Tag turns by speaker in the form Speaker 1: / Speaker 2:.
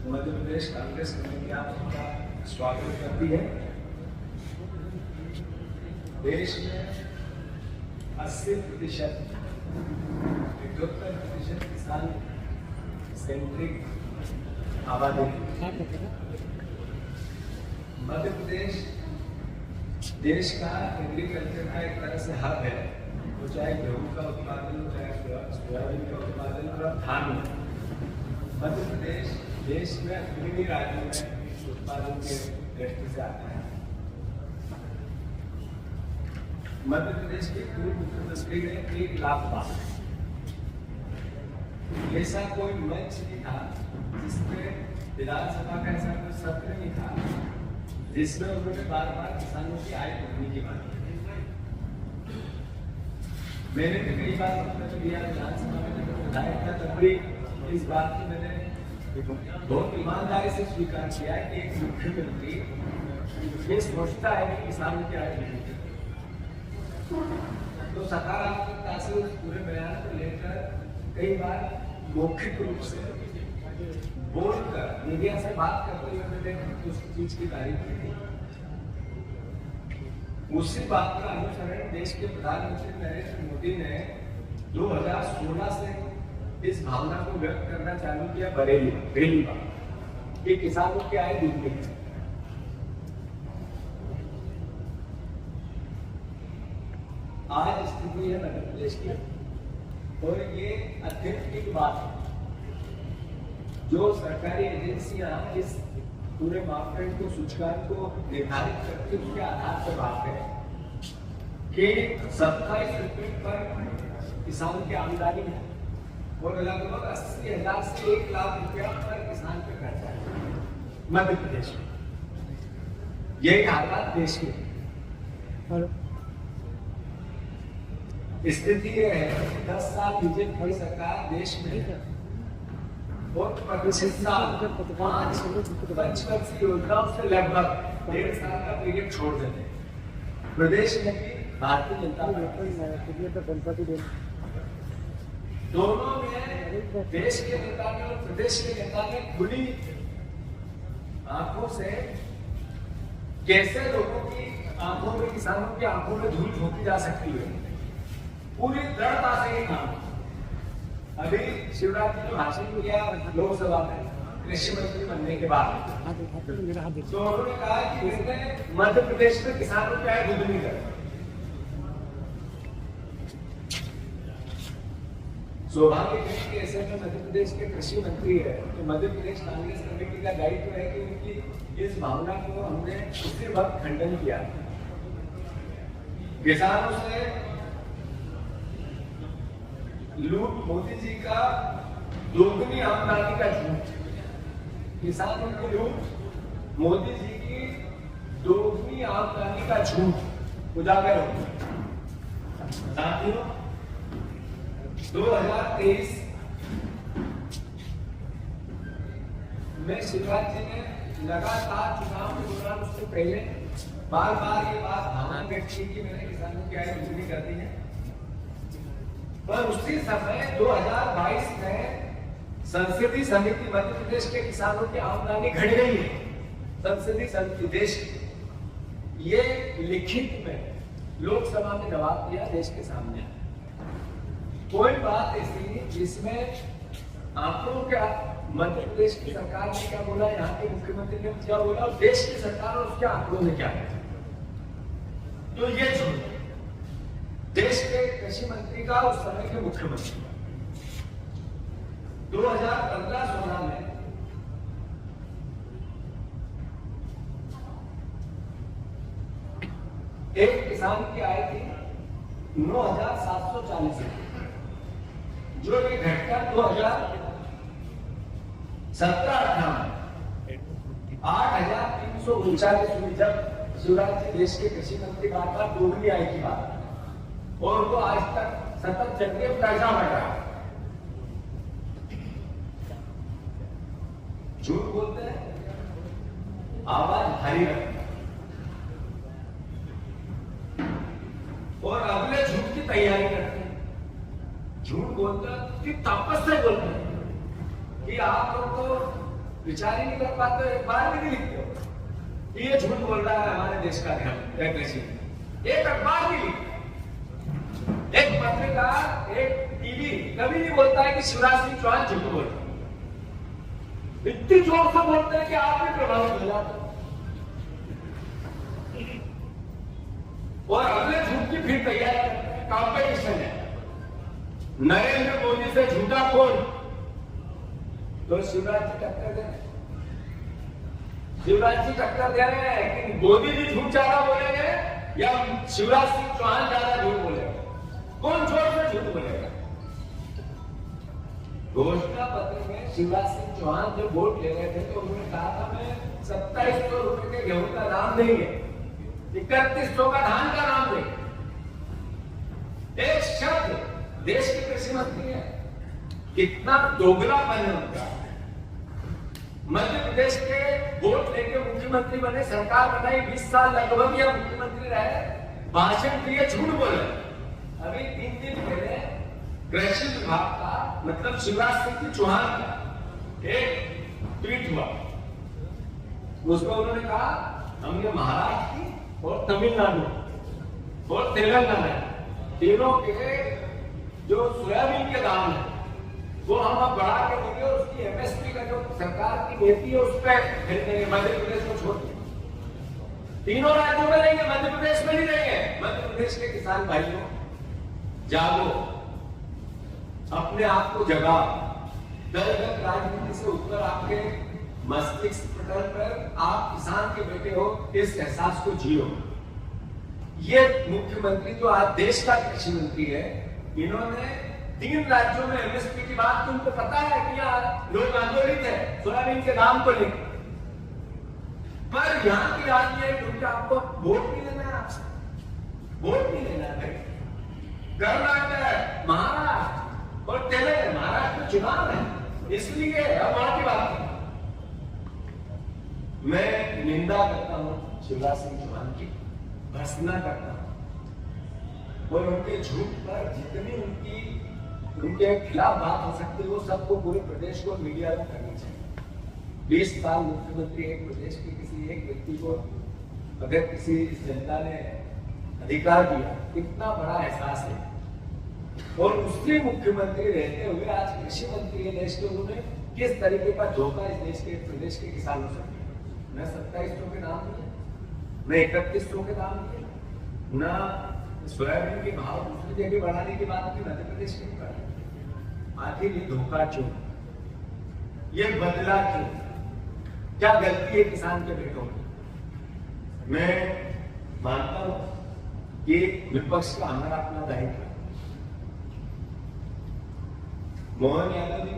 Speaker 1: Madhya Pradesh Congress committee आपका स्वागत करती है। देश में 80% 71% किसान सेंट्रिक आबादी। मध्य प्रदेश देश का एग्रीकल्चर का एक तरह से हब है, वो चाहे गेहूं का उत्पादन हो, चाहे सोयाबीन का उत्पादन और धान। मध्य प्रदेश देश में अग्रणी राज्यों में उत्पादन के दृष्टि से आता है। मध्य प्रदेश के पूर्व मुख्यमंत्री ने 1 लाख बात, ऐसा कोई मंच नहीं था जिसमें विधानसभा का ऐसा कोई सत्र नहीं था जिसमें उन्होंने बार-बार किसानों की आय बढ़ने की बात की। मैंने भी कई बार वक्तव्य दिया विधानसभा में, जब विधायक था तब भी इस बात की मैंने बहुत ईमानदारी से स्वीकार किया है कि एक मुख्यमंत्री ये सोचता है कि किसानों की आय बढ़े, तो सकारात्मकता से उस पूरे बयान को लेकर कई बार मौखिक रूप से बोलकर मीडिया से बात करते हुए मैंने उस चीज की तारीफ की थी। उसी बात का अनुसरण देश के प्रधानमंत्री नरेंद्र मोदी ने 2016 से इस भावना को व्यक्त करना चालू किया बरेली पहली बार कि किसानों की आय दुगनी है। आज स्थिति है मध्य प्रदेश की, और ये अत्यंत की बात है। जो सरकारी एजेंसियां इस पूरे मापदंड को सूचकांक को निर्धारित करती है, उसके आधार पर बात है कि 27 रुपये पर किसानों की आमदनी है और लगभग 80,000 से 1 लाख रुपया पर किसान पे खर्चा है मध्य प्रदेश में। यही हालात देश के स्थिति यह है कि 10 साल बीजेपी की सरकार देश में और प्रतिशत साल 5 पंचवर्षीय योजनाओं से लगभग 1.5 साल का पीरियड छोड़ देते हैं। प्रदेश में भी भारतीय जनता पार्टी दोनों में देश के नेता ने और प्रदेश के नेता ने खुली आंखों से कैसे लोगों की आंखों में, किसानों की आंखों में धूल झोंकी जा सकती है, पूरी दृढ़ता से ये काम। अभी शिवराज जी ने भाषण किया लोकसभा में कृषि मंत्री बनने के बाद, तो उन्होंने कहा कि मैंने मध्य प्रदेश में किसानों की आय दुगनी कर। सौभाग्य है कि ऐसे में मध्य प्रदेश के कृषि मंत्री है, तो मध्य प्रदेश कांग्रेस कमेटी का दायित्व है कि उनकी इस भावना को हमने उसी वक्त खंडन किया। किसानों से लूट, मोदी जी का दोगुनी आमदनी का झूठ, किसानों की लूट, मोदी जी की दोगुनी आमदनी का झूठ उजागर हो। साथियों, 2023 में शिवराज जी ने लगातार चुनाव के दौरान, उससे पहले बार बार ये बात भावना व्यक्त की कि मैंने किसानों की आय दुगनी कर दी है। पर उसी समय 2022 में संसदीय समिति मध्य प्रदेश के किसानों की आमदनी घट गई है। संसदीय समिति देश ये लिखित में लोकसभा में जवाब दिया देश के सामने। कोई बात ऐसी जिसमें आंकड़ों क्या, मध्य प्रदेश की सरकार ने क्या बोला, यहाँ के मुख्यमंत्री ने क्या बोला, और देश की सरकार और उसके आंकड़ों ने क्या किया, तो ये झूठ देश के कृषि मंत्री का, उस समय के मुख्यमंत्री 2015-16 में एक किसान की आय थी 9,740 रुपये, जो ये घटकर 2017-18 में 8,339 हुई, जब शिवराज जी देश के कृषि मंत्री बार-बार दोगुनी आय की बात, और वो आज तक सतत जंगे पैसा बढ़ रहा है। झूठ बोलते हैं, आवाज भारी रखते हैं, और अगले झूठ की तैयारी करते हैं। झूठ बोलते हैं कि ताकत से बोलते हैं कि आप लोग तो विचार ही नहीं कर पाते हो, एक बार भी नहीं लिखते हो कि ये झूठ बोल रहा है हमारे देश का कृषि। एक अखबार भी लिखता, एक पत्रकार, एक टीवी कभी नहीं बोलता है कि शिवराज सिंह चौहान झूठ बोल रहे हैं। इतनी जोर से बोलते हैं कि आप भी प्रभावित हो जाते हो। और अगले झूठ की फिर तैयारी करते हैं, कॉम्पिटिशन है, नरेंद्र मोदी से झूठा कौन, तो शिवराज जी टक्कर दे रहे हैं। शिवराज जी टक्कर दे रहे हैं कि मोदी जी झूठ ज्यादा बोलेंगे या शिवराज सिंह चौहान ज्यादा झूठ बोलेगा, कौन जोर से झूठ बोलेगा। घोषणा पत्र में शिवराज सिंह चौहान जब वोट ले रहे थे तो उन्होंने कहा था मैं 2700 रुपए के गेहूं का दाम देंगे, 3100 का धान का दाम देंगे। एक शब्द देश के कृषि मंत्री है, कितना दोगलापन है उनका। मध्य प्रदेश के वोट लेके मुख्यमंत्री बने, सरकार बनाई, 20 साल लगभग या मुख्यमंत्री रहे, भाषण दिए, झूठ बोले। अभी 3 दिन पहले कृषि विभाग का मतलब शिवराज सिंह चौहान का एक ट्वीट हुआ, उसमें उन्होंने कहा हमने महाराष्ट्र की और तमिलनाडु और तेलंगाना तीनों के जो सोयाबीन के दाम है वो हम अब बढ़ा के देंगे और उसकी एमएसपी का जो सरकार की नीति है उस पर खरीदेंगे, मध्य प्रदेश को छोड़ देंगे। तीनों राज्यों में लेंगे, मध्य प्रदेश में नहीं लेंगे। मध्य प्रदेश के किसान भाइयों जागो, अपने आप को जगा, दलगत राजनीति से ऊपर आपके मस्तिष्क पटल पर आप किसान के बेटे हो, इस एहसास को जियो। ये मुख्यमंत्री जो आज देश का कृषि मंत्री है, इन्होंने 3 राज्यों में एमएसपी की बात, तुमको पता है कि यहाँ लोग आंदोलित है सोयाबीन के दाम को लेकर, पर यहाँ की राजनीति आपको वोट नहीं लेना है, आपसे वोट नहीं लेना है। कर्नाटक, महाराष्ट्र और तेलंगाना, महाराष्ट्र में चुनाव है इसलिए अब वहां की बात है। मैं निंदा करता हूं शिवराज सिंह चौहान की, भर्त्सना करता हूं और उनके झूठ पर जितनी उनके खिलाफ बात हो सकती है वो सबको पूरे प्रदेश को मीडिया में करनी चाहिए। 20 साल मुख्यमंत्री एक प्रदेश के किसी एक व्यक्ति को अगर किसी जनता ने अधिकार दिया, कितना बड़ा एहसास है। और उसके मुख्यमंत्री रहते हुए आज कृषि मंत्री है देश के, उन्होंने किस तरीके का धोखा इस देश के प्रदेश के किसानों से किया। न 2700 के दाम दिए, न 3100 के दाम दिए, न सोयाबीन के भाव दूसरी जगह बढ़ाने की बात की, मध्य प्रदेश में बढ़ाई। आखिर ये धोखा क्यों, ये बदला क्यों, क्या गलती है किसान के बेटों की। मैं मानता हूं कि विपक्ष का हमारा अपना दायित्व है। मोहन यादव जी